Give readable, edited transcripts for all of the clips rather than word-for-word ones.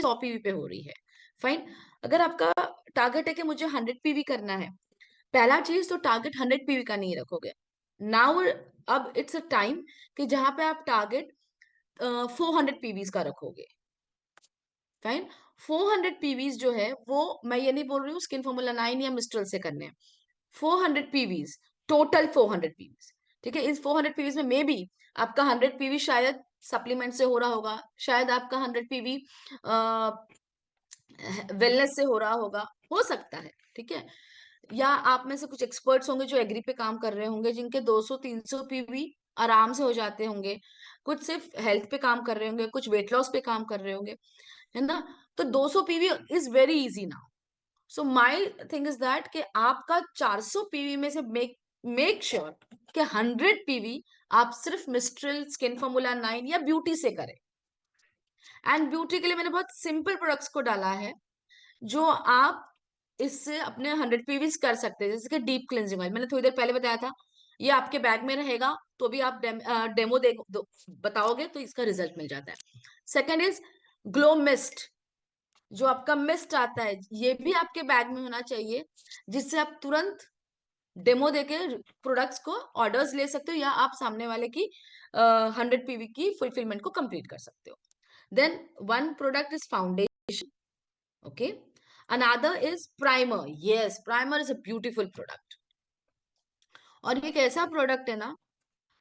100 PV पे हो रही है। फाइन। अगर आपका टारगेट है कि मुझे 100 पीवी करना है, पहला चीज तो टारगेट 100 पीवी का नहीं रखोगे। नाउ अब इट्स अ टाइम कि जहां पे आप टारगेट 400 पीवीज का रखोगे। फाइन। 400 पीवीज जो है वो, मैं ये नहीं बोल रही हूँ स्किन फॉर्मूला 9 या मिस्ट्रल से करने हैं। 400 पीवीज, टोटल 400 पीवीज। ठीक है, इस 400 पीवीज में मे बी आपका 100 पीवी शायद सप्लीमेंट से हो रहा होगा, शायद आपका 100 पीवी वेलनेस से हो रहा होगा, हो सकता है। ठीक है, या आप में से कुछ एक्सपर्ट्स होंगे जो एग्री पे काम कर रहे होंगे, जिनके 200-300 पीवी आराम से हो जाते होंगे। कुछ सिर्फ हेल्थ पे काम कर रहे होंगे, कुछ वेट लॉस पे काम कर रहे होंगे, है ना। तो 200 PV is very easy now. So my thing is that कि आपका 400 पीवी में से मेक श्योर कि 100 पीवी आप सिर्फ मिस्ट्रल, स्किन फॉर्मूला 9 या ब्यूटी से करें। एंड ब्यूटी के लिए मैंने बहुत सिंपल प्रोडक्ट्स को डाला है जो आप इससे अपने 100 पीवीज कर सकते हैं। जैसे कि डीप क्लिनजिंग ऑयल मैंने थोड़ी देर पहले बताया था, ये आपके बैग में रहेगा, तो भी आप डेमो बताओगे तो इसका रिजल्ट मिल जाता है। सेकेंड इज ग्लो मिस्ट, जो आपका मिस्ट आता है, ये भी आपके बैग में होना चाहिए, जिससे आप तुरंत डेमो देके प्रोडक्ट्स को ऑर्डर्स ले सकते हो, या आप सामने वाले की 100 पीवी की फुलफिलमेंट को कंप्लीट कर सकते हो। Then one product is foundation, okay. Another is primer. Yes, primer is a beautiful product, और ये एक ऐसा प्रोडक्ट है ना,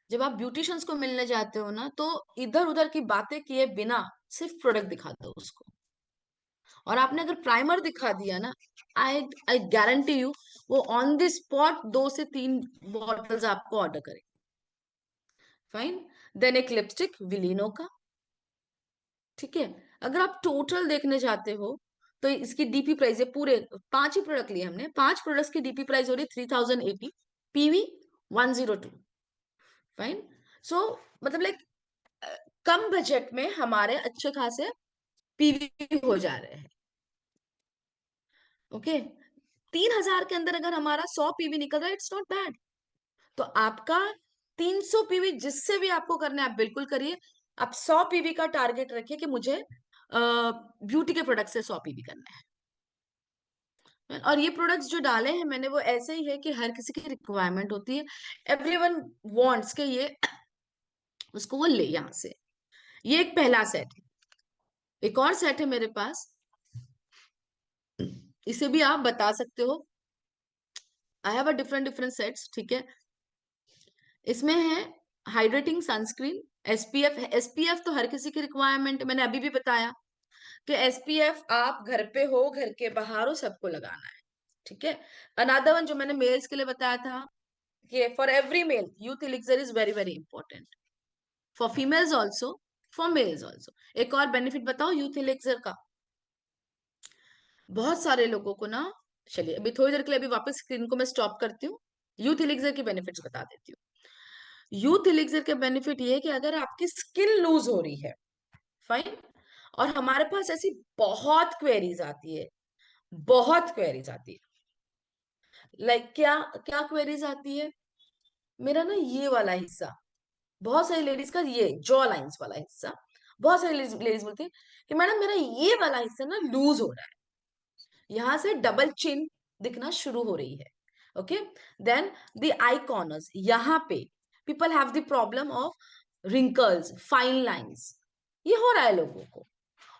जब आप ब्यूटिशियंस को मिलने जाते हो ना, तो इधर उधर की बातें किए बिना सिर्फ प्रोडक्ट दिखा दो उसको। और आपने अगर प्राइमर दिखा दिया ना, आई आई गारंटी यू वो ऑन द स्पॉट 2 से 3 बॉटल्स आपको ऑर्डर करे। फाइन। देन एक लिपस्टिक विलिनो का। ठीक है, अगर आप टोटल देखने जाते हो तो इसकी डीपी प्राइस है, पूरे 5 ही प्रोडक्ट लिए हमने, 5 प्रोडक्ट्स की डीपी प्राइस हो रही है 3080, पीवी 102। फाइन। सो मतलब लाइक कम बजट में हमारे अच्छे खासे पीवी हो जा रहे हैं। ओके, 3000 के अंदर अगर हमारा 100 पीवी निकल रहा है, इट्स नॉट बैड। तो आपका 300 पीवी जिससे भी आपको करना है आप बिल्कुल करिए। आप 100 पीवी का टारगेट रखिए कि मुझे ब्यूटी के प्रोडक्ट से 100 पीवी करना है। और ये प्रोडक्ट्स जो डाले हैं मैंने, वो ऐसे ही है कि हर किसी की रिक्वायरमेंट होती है। एवरीवन वांट्स के ये उसको वो ले यहाँ से। ये एक पहला सेट है। एक और सेट है मेरे पास, इसे भी आप बता सकते हो। I have a different different sets. ठीक है, इसमें है हाइड्रेटिंग सनस्क्रीन, एसपीएफ। एसपीएफ तो हर किसी की रिक्वायरमेंट है, मैंने अभी भी बताया कि एसपीएफ आप घर पे हो, घर के बाहर हो, सबको लगाना है। ठीक है, अनदर वन जो मैंने मेल्स के लिए बताया था कि for every male youth elixir is very very important, for females also, for males also. एक और बेनिफिट बताओ यूथ एलिक्सर का। बहुत सारे लोगों को ना, चलिए अभी थोड़ी देर के लिए अभी वापस स्क्रीन को मैं स्टॉप करती हूँ, यूथ एलिक्सर की बेनिफिट्स बता देती हूँ। यूथ एलिक्सर का बेनिफिट ये है कि अगर आपकी स्किन लूज हो रही है, फाइन, और हमारे पास ऐसी बहुत क्वेरीज आती है, बहुत क्वेरीज आती है। लाइक क्या क्या क्वेरीज आती है? मेरा ना ये वाला हिस्सा, बहुत सारी लेडीज का ये जॉ लाइंस वाला हिस्सा, बहुत सारी लेडीज बोलती है कि मैडम मेरा ये वाला हिस्सा ना लूज हो रहा है, यहां से डबल चिन दिखना शुरू हो रही है। Okay, then the eye corners, यहाँ पे people have the problem of wrinkles, fine lines, ये हो रहा है लोगों को।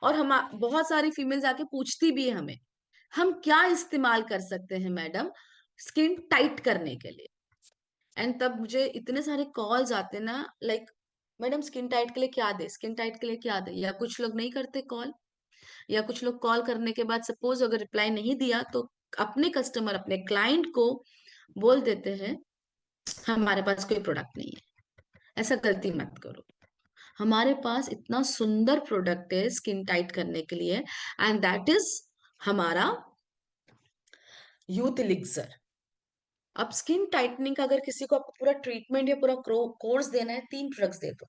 और हम बहुत सारी फीमेल्स आके पूछती भी है हमें, हम क्या इस्तेमाल कर सकते हैं मैडम स्किन टाइट करने के लिए। एंड तब मुझे इतने सारे कॉल्स आते ना, लाइक मैडम स्किन टाइट के लिए क्या दे, स्किन टाइट के लिए क्या दे। या कुछ लोग नहीं करते कॉल, या कुछ लोग कॉल करने के बाद सपोज अगर रिप्लाई नहीं दिया तो अपने कस्टमर, अपने क्लाइंट को बोल देते हैं हमारे पास कोई प्रोडक्ट नहीं है। ऐसा गलती मत करो, हमारे पास इतना सुंदर प्रोडक्ट है स्किन टाइट करने के लिए, एंड दैट इज हमारा यूथ एलिक्सर। अब स्किन टाइटनिंग का अगर किसी को आपको पूरा ट्रीटमेंट या पूरा कोर्स देना है, 3 प्रोडक्ट्स दे दो,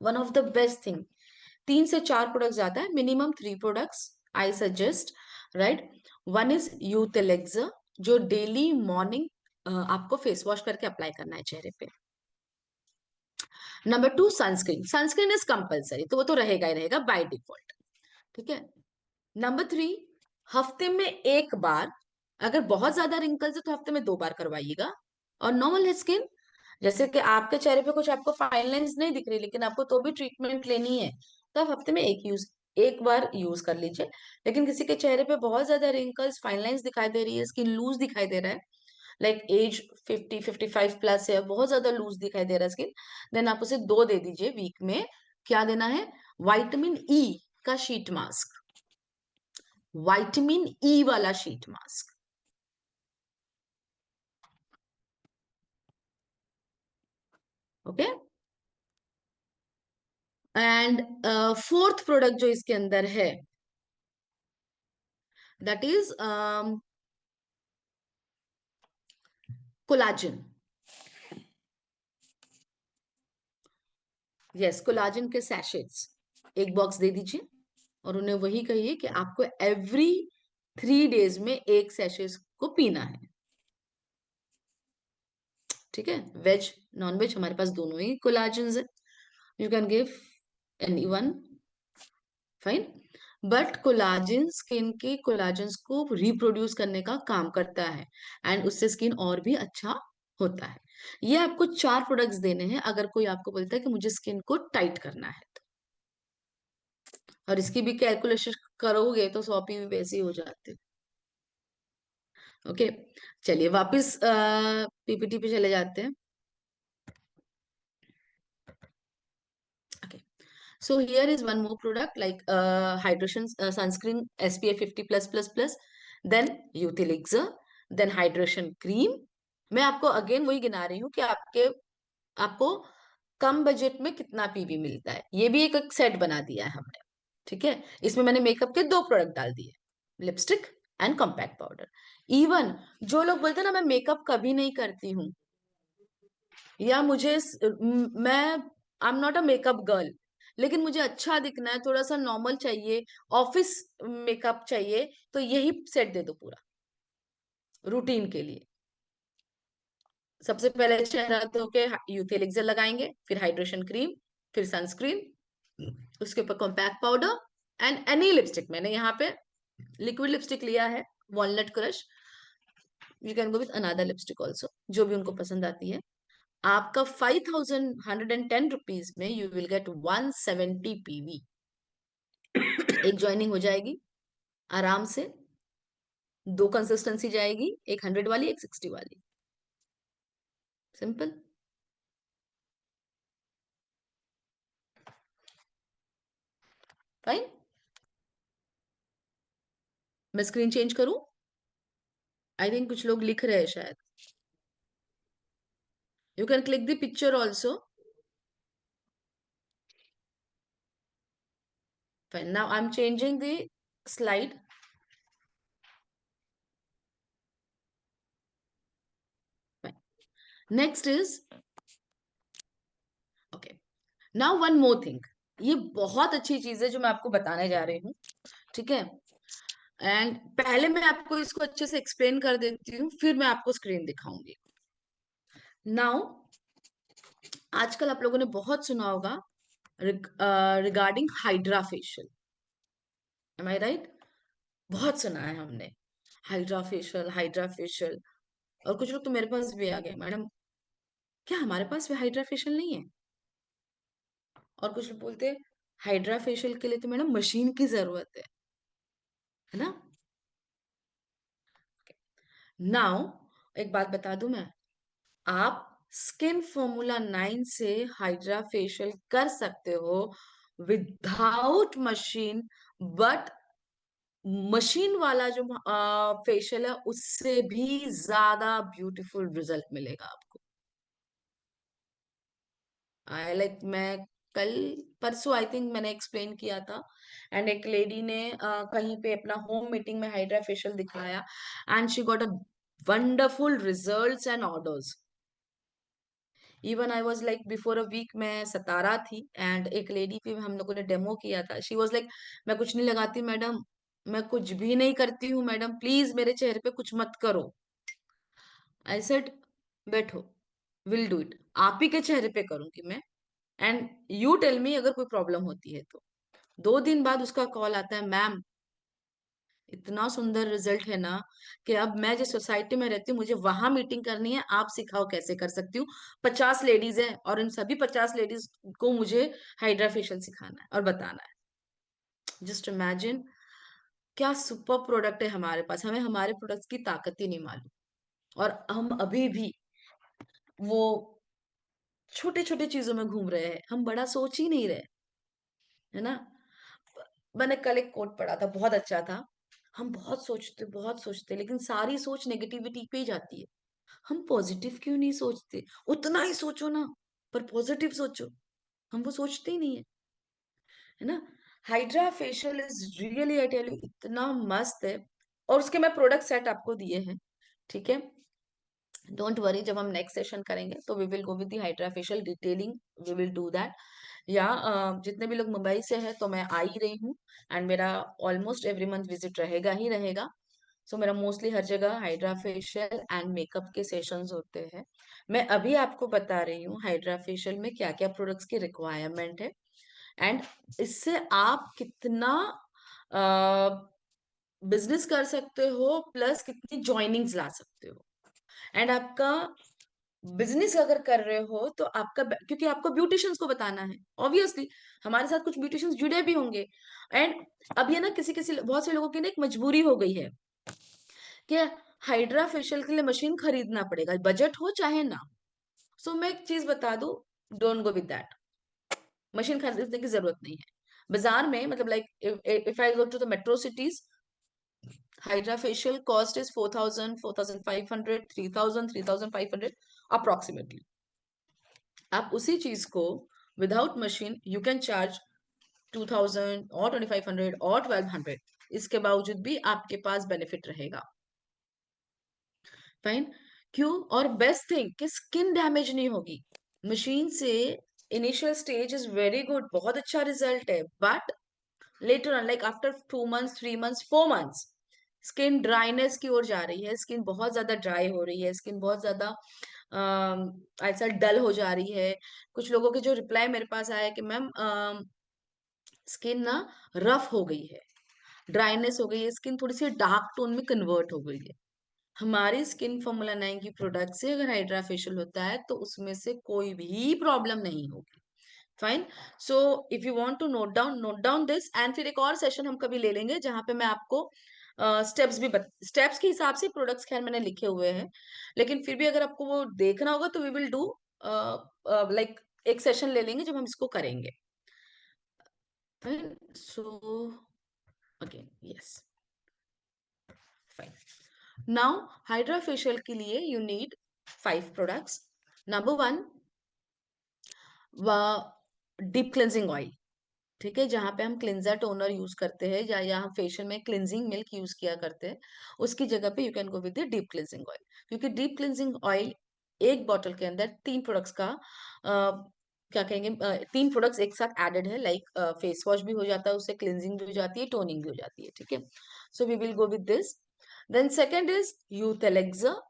one of the best thing. 3 से 4 प्रोडक्ट्स आता है, minimum 3 products I suggest, right. One is youth elixir, जो डेली मॉर्निंग आपको फेस वॉश करके अप्लाई करना है चेहरे पे। Number 2 sunscreen, sunscreen is compulsory, तो वो तो रहेगा ही रहेगा बाय डिफॉल्ट। ठीक है। नंबर 3, हफ्ते में एक बार, अगर बहुत ज्यादा रिंकल्स है तो हफ्ते में 2 बार करवाइएगा। और नॉर्मल स्किन, जैसे कि आपके चेहरे पे कुछ आपको फाइन लाइंस नहीं दिख रही लेकिन आपको तो भी ट्रीटमेंट लेनी है, तो आप हफ्ते में एक बार यूज कर लीजिए। लेकिन किसी के चेहरे पे बहुत ज्यादा रिंकल्स, फाइन लाइंस दिखाई दे रही है, स्किन लूज दिखाई दे रहा है, लाइक एज 50-55 प्लस है, बहुत ज्यादा लूज दिखाई दे रहा है स्किन, देन आप उसे 2 दे दीजिए वीक में। क्या देना है? विटामिन ई का शीट मास्क, विटामिन ई वाला sheet mask. Okay. And fourth product जो इसके अंदर है, that is collagen. Yes, collagen के सैशेट्स एक बॉक्स दे दीजिए, और उन्हें वही कहिए कि आपको एवरी 3 डेज में एक सैशेट को पीना है। ठीक है। वेज नॉन वेज हमारे पास दोनों ही कोलाजन है, you can give any one, fine. But collagen skin के कोलाजन्स को रिप्रोड्यूस करने का काम करता है, एंड उससे स्किन और भी अच्छा होता है। ये आपको 4 प्रोडक्ट्स देने हैं अगर कोई आपको बोलता है कि मुझे स्किन को टाइट करना है तो। और इसकी भी कैलकुलेशन करोगे तो 100 भी वैसे ही हो जाते हैं। ओके, चलिए वापस पीपीटी पे चले जाते हैं। Okay, so here is one more product like hydration sunscreen SPF 50 plus plus plus, then youth elixir, then hydration cream। मैं आपको अगेन वही गिना रही हूँ कि आपको कम बजट में कितना पीवी मिलता है, ये भी एक सेट बना दिया है हमने। ठीक है, इसमें मैंने मेकअप के 2 प्रोडक्ट डाल दिए, lipstick and compact powder. Even जो लोग बोलते हैं ना मैं मेकअप कभी नहीं करती हूँ, या मैं I am not a makeup girl, लेकिन मुझे अच्छा दिखना है, थोड़ा सा नॉर्मल चाहिए, ऑफिस मेकअप चाहिए, तो यही सेट दे दो पूरा रूटीन के लिए। सबसे पहले चेहरा धो के यूथ एलिक्सर लगाएंगे, फिर हाइड्रेशन क्रीम, फिर सनस्क्रीन, उसके ऊपर compact powder and any lipstick. मैंने यहाँ पे लिक्विड लिपस्टिक लिया है, walnut crush. You can go with another lipstick also, जो भी उनको पसंद आती है। आपका 5110 रुपीज में यू विल गेट 170 पीवी। एक ज्वाइनिंग हो जाएगी आराम से, 2 कंसिस्टेंसी जाएगी, एक 100 वाली, एक 60 वाली, सिंपल। फाइन। मैं स्क्रीन चेंज करूं? आई थिंक कुछ लोग लिख रहे हैं शायद। You can click the picture also. Fine, now I am changing the slide. Next is, okay, now one more thing. ये बहुत अच्छी चीज है जो मैं आपको बताने जा रही हूँ। ठीक है, एंड पहले मैं आपको इसको अच्छे से एक्सप्लेन कर देती हूँ, फिर मैं आपको स्क्रीन दिखाऊंगी। नाउ, आजकल आप लोगों ने बहुत सुना होगा रिगार्डिंग हाइड्रा फेशियल, एम आई राइट? बहुत सुना है हमने, हाइड्रा फेशियल, हाइड्रा फेशियल। और कुछ लोग तो मेरे पास भी आ गए, मैडम क्या हमारे पास भी हाइड्रा फेशियल नहीं है? और कुछ लोग बोलते हैं हाइड्रा फेशियल के लिए तो मैडम मशीन की जरूरत है ना? नाउ एक बात बता दूं मैं, आप स्किन फॉर्मूला 9 से हाइड्रा फेशियल कर सकते हो विदाउट मशीन, बट मशीन वाला जो फेशियल है उससे भी ज्यादा ब्यूटीफुल रिजल्ट मिलेगा आपको। आई लाइक मैं कल परसों आई थिंक मैंने एक्सप्लेन किया था, एंड एक लेडी ने कहीं पे अपना होम मीटिंग में हाइड्रा फेशियल दिखाया, and she got a wonderful results and orders. Even I was like before a week मैं सतारा थी, एंड एक लेडी पे हम लोगों ने डेमो किया था, शी वाज लाइक मैं कुछ नहीं लगाती मैडम, मैं कुछ भी नहीं करती हूँ मैडम, प्लीज मेरे चेहरे पे कुछ मत करो। आई सेड बैठो, विल डू इट, आप ही के चेहरे पे करूंगी मैं, एंड यू टेल मी अगर कोई प्रॉब्लम होती है तो। 2 दिन बाद उसका कॉल आता है, मैम इतना सुंदर रिजल्ट है ना कि अब मैं जिस सोसाइटी में रहती हूँ मुझे वहां मीटिंग करनी है, आप सिखाओ कैसे कर सकती हूँ। 50 लेडीज है और इन सभी 50 लेडीज को मुझे हाइड्रा फेशियल सिखाना है और बताना है। जस्ट इमेजिन क्या सुपर प्रोडक्ट है हमारे पास, हमें हमारे प्रोडक्ट्स की ताकत ही नहीं मालूम, और हम अभी भी वो छोटे छोटे चीजों में घूम रहे हैं, हम बड़ा सोच ही नहीं रहे, है ना। मैंने कल एक कोट पढ़ा था, बहुत अच्छा था। हम बहुत सोचते लेकिन सारी सोच नेगेटिविटी पे ही जाती है। हम पॉजिटिव क्यों नहीं सोचते? उतना ही सोचो ना, पर पॉजिटिव सोचो। हम वो सोचते ही नहीं है ना। Hydra facial is really, I tell you, इतना मस्त है। और उसके मैं प्रोडक्ट सेट आपको दिए हैं, ठीक है। डोंट वरी, जब हम नेक्स्ट सेशन करेंगे तो we will go with the hydra facial detailing, we will do that. या जितने भी लोग मुंबई से हैं तो मैं आ ही रही हूँ, एंड मेरा ऑलमोस्ट एवरी मंथ विजिट रहेगा ही रहेगा। सो मेरा मोस्टली हर जगह हाइड्रा फेशियल एंड मेकअप के सेशंस होते हैं। मैं अभी आपको बता रही हूँ हाइड्रा फेशियल में क्या क्या प्रोडक्ट्स की रिक्वायरमेंट है, एंड इससे आप कितना बिजनेस कर सकते हो, प्लस कितनी ज्वाइनिंग्स ला सकते हो। एंड आपका बिजनेस अगर कर रहे हो तो आपका, क्योंकि आपको ब्यूटिशियंस को बताना है ऑब्वियसली, हमारे साथ कुछ ब्यूटिशियंस जुड़े भी होंगे। एंड अब ये ना किसी किसी बहुत से लोगों की ना एक मजबूरी हो गई है कि हाइड्रा फेशियल के लिए मशीन खरीदना पड़ेगा, बजट हो चाहे ना। सो मैं एक चीज बता दूं, don't go with that. Machine खरीदने की जरूरत नहीं है। बाजार में मतलब like if I go to the metro cities, hydra facial cost is 4,000, 4,500, 3,000, 3,500 approximately. आप उसी चीज को without machine you can charge 2,000 और 2,500 और 1,200। इसके बावजूद भी आपके पास बेनिफिट रहेगा। फाइन। क्यों? और बेस्ट थिंग कि स्किन डैमेज नहीं होगी मशीन से। Initial stage is very good, बहुत अच्छा रिजल्ट है, but later on like after 2 months, 3 months, 4 months, skin dryness की ओर जा रही है, स्किन बहुत ज्यादा ड्राई हो रही है, स्किन बहुत ज्यादा ऐसा डल हो जा रही है। कुछ लोगों के जो रिप्लाई मेरे पास आया कि मैम स्किन ना रफ हो गई है, ड्राइनेस हो गई है, स्किन थोड़ी सी डार्क टोन में कन्वर्ट हो गई है। हमारी स्किन फॉर्मूला 9 की प्रोडक्ट से अगर हाइड्रा फेशियल होता है तो उसमें से कोई भी प्रॉब्लम नहीं होगी। Fine. So if you want to note down this, and फिर एक और सेशन हम कभी ले लेंगे जहां पे मैं आपको स्टेप्स भी स्टेप्स के हिसाब से प्रोडक्ट्स खैर मैंने लिखे हुए हैं, लेकिन फिर भी अगर आपको वो देखना होगा तो वी विल डू लाइक एक सेशन ले लेंगे जब हम इसको करेंगे। Fine. So again yes, fine. Now hydra facial के लिए you need 5 products. Number 1, deep cleansing oil, ठीक है, जहां पे हम क्लिंजर टोनर यूज करते हैं या यहाँ फेशियल में क्लिंजिंग मिल्क यूज किया करते हैं, उसकी जगह पे you can go with deep cleansing oil. क्योंकि डीप क्लिंजिंग ऑयल एक बॉटल के अंदर 3 प्रोडक्ट्स का क्या कहेंगे, 3 प्रोडक्ट्स एक साथ एडेड है, लाइक फेस वॉश भी हो जाता है, उससे क्लिंजिंग भी हो जाती है, टोनिंग भी हो जाती है, ठीक है। So we will go with this. Then second is youth elixir.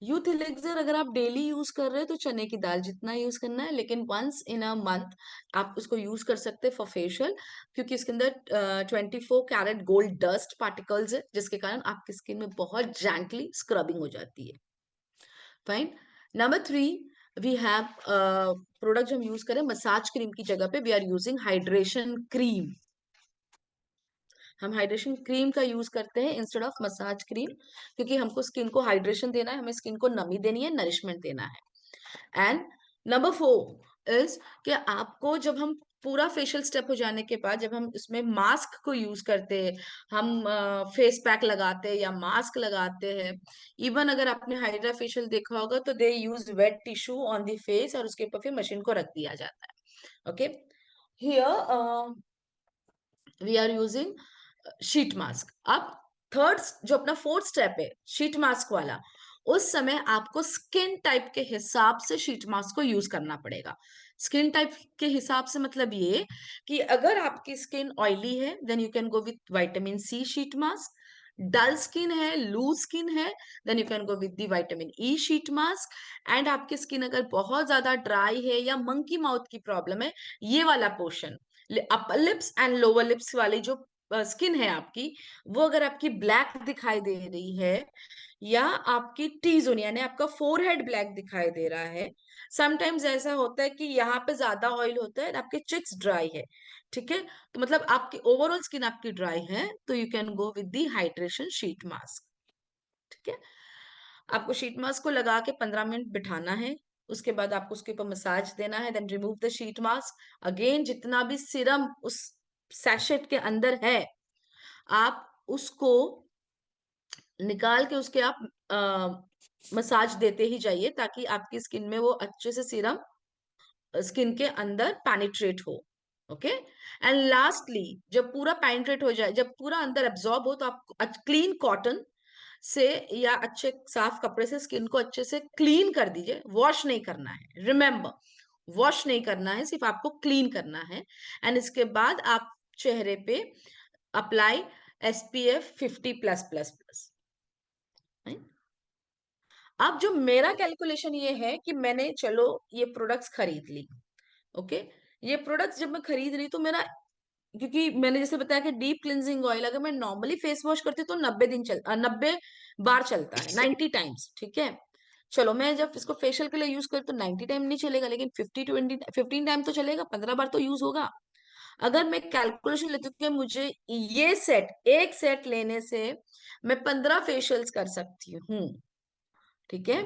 Youth elixir अगर आप डेली यूज कर रहे हैं तो चने की दाल जितना यूज करना है, लेकिन वंस इन अ मंथ आप उसको यूज कर सकते हैं फॉर फेशियल, क्योंकि इसके अंदर 24 कैरेट गोल्ड डस्ट पार्टिकल्स है, जिसके कारण आपकी स्किन में बहुत जेंटली स्क्रबिंग हो जाती है। Fine. Number 3, we have product जो हम यूज करें मसाज क्रीम की जगह पे, we are using hydration cream. हम हाइड्रेशन क्रीम का यूज करते हैं इंस्टेड ऑफ मसाज क्रीम, क्योंकि हमको स्किन को हाइड्रेशन देना है, हमें स्किन को नमी देनी है, नरिशमेंट देना है। एंड नंबर 4 इज कि आपको जब हम पूरा फेशियल स्टेप हो जाने के बाद जब हम इसमें मास्क को यूज करते हैं, हम फेस पैक लगाते हैं या मास्क लगाते हैं, इवन अगर आपने हाइड्रा फेशियल देखा होगा तो they use wet tissue on the face और उसके ऊपर फिर मशीन को रख दिया जाता है। Okay, here we are using sheet mask. अब थर्ड, जो अपना फोर्थ स्टेप है शीट मास्क वाला, उस समय आपको स्किन टाइप के हिसाब से शीट मास्क को यूज करना पड़ेगा। स्किन टाइप के हिसाब से मतलब ये कि अगर आपकी स्किन ऑयली है then you can go with vitamin C sheet mask. Dull skin है, लूज स्किन है, then you can go with the vitamin E sheet mask. And आपकी स्किन अगर बहुत ज्यादा ड्राई है या मंकी माउथ की प्रॉब्लम है, ये वाला portion upper lips and lower lips वाली जो स्किन है आपकी, वो अगर आपकी ब्लैक दिखाई दे रही है, या आपकी टी जोन यानी आपका फोरहेड ब्लैक दिखाई दे रहा है, समटाइम्स ऐसा होता है कि यहाँ पे ज्यादा ऑयल होता है, आपके चिक्स ड्राई है, ठीक है, तो मतलब आपकी ओवरऑल स्किन आपकी ड्राई है, तो you can go with the hydration sheet mask. ठीक है, आपको शीट मास्क को लगा के 15 मिनट बिठाना है, उसके बाद आपको उसके ऊपर मसाज देना है, then remove the sheet mask. Again जितना भी सिरम उस सैशेट के अंदर है, आप उसको निकाल के उसके आप मसाज देते ही जाइए, ताकि आपकी स्किन में वो अच्छे से सीरम स्किन के अंदर पेनिट्रेट हो। ओके, एंड लास्टली जब पूरा पेनिट्रेट हो जाए, जब पूरा अंदर एब्जॉर्ब हो, तो आप क्लीन कॉटन से या अच्छे साफ कपड़े से स्किन को अच्छे से क्लीन कर दीजिए। वॉश नहीं करना है, रिमेम्बर, वॉश नहीं करना है, सिर्फ आपको क्लीन करना है। एंड इसके बाद आप चेहरे पे अप्लाई SPF 50+++। अब जो मेरा कैलकुलेशन ये है कि मैंने चलो ये प्रोडक्ट्स खरीद ली, ओके, ये प्रोडक्ट्स जब मैं खरीद रही तो मेरा, क्योंकि मैंने जैसे बताया कि डीप क्लिनजिंग ऑयल अगर मैं नॉर्मली फेस वॉश करती हूँ तो 90 बार चलता है, 90 टाइम्स, ठीक है। चलो मैं जब इसको फेशियल के लिए यूज करूँ तो 90 टाइम नहीं चलेगा, लेकिन 15 टाइम तो चलेगा, 15 बार तो यूज होगा। अगर मैं कैलकुलेशन लेती हूँ कि मुझे ये सेट, एक सेट लेने से मैं 15 फेशियल्स कर सकती हूँ, ठीक है,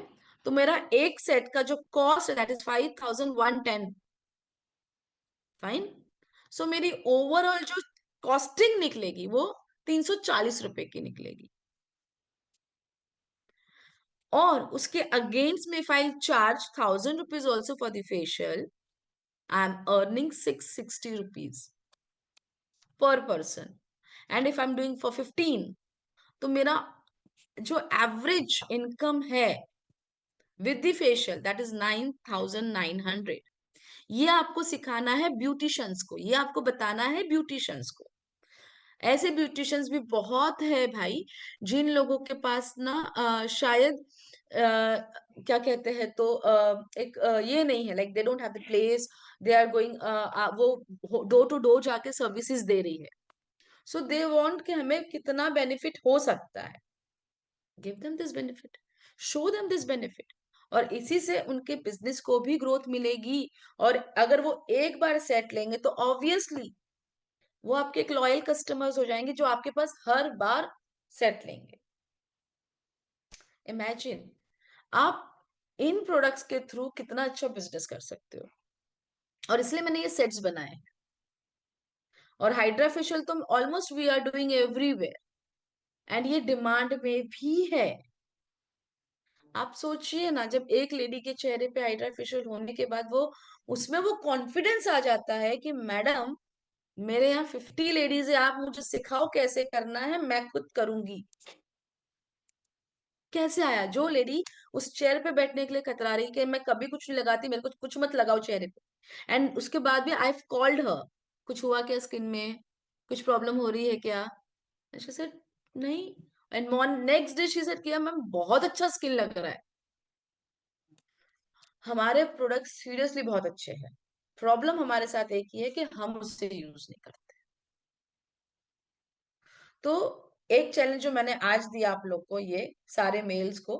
तो मेरा एक सेट का जो कॉस्ट है दैट इज 5110। फाइन, सो मेरी ओवरऑल जो कॉस्टिंग निकलेगी वो 340 रुपए की निकलेगी। और उसके अगेंस्ट में if I charge 1000 rupees also for the facial, I am earning 660 rupees per person. And if I am doing for 15, तो मेरा जो एवरेज इनकम है with the facial that is 9900। ये आपको सिखाना है ब्यूटिशियंस को, ये आपको बताना है ब्यूटिशियंस को। ऐसे ब्यूटिशियंस भी बहुत है भाई, जिन लोगों के पास ना शायद क्या कहते हैं, तो एक ये नहीं है, like they don't have the place, they are going, वो डोर टू डोर जाके सर्विसेज दे रही है, सो दे वांट कि हमें कितना बेनिफिट हो सकता है, give them this benefit, show them this benefit, और इसी से उनके बिजनेस को भी ग्रोथ मिलेगी। और अगर वो एक बार सेट लेंगे तो ऑब्वियसली वो आपके एक लॉयल कस्टमर्स हो जाएंगे, जो आपके पास हर बार सेट लेंगे। इमेजिन आप इन प्रोडक्ट्स के थ्रू कितना अच्छा बिजनेस कर सकते हो। और इसलिए मैंने ये सेट्स बनाए हैं। और हाइड्रा फेशियल तो almost we are doing everywhere, and ये डिमांड में भी है। आप सोचिए ना, जब एक लेडी के चेहरे पे हाइड्रा फेशियल होने के बाद वो, उसमें वो कॉन्फिडेंस आ जाता है कि मैडम, मेरे यहाँ 50 लेडीज है, आप मुझे सिखाओ कैसे करना है, मैं खुद करूंगी। कैसे आया? जो लेडी उस चेयर पे बैठने के लिए कतरा रही कि मैं कभी कुछ नहीं लगाती, मेरे को कुछ मत लगाओ चेहरे पे, एंड उसके बाद भी आई कॉल्ड हर, कुछ हुआ क्या स्किन में, कुछ प्रॉब्लम हो रही है क्या? शी सेड नहीं, and next day she said किया मैम बहुत अच्छा स्किन लग रहा है। हमारे प्रोडक्ट सीरियसली बहुत अच्छे हैं, प्रॉब्लम हमारे साथ एक ही है कि हम उससे यूज नहीं करते। तो एक चैलेंज जो मैंने आज दिया आप लोग को, ये सारे मेल्स को,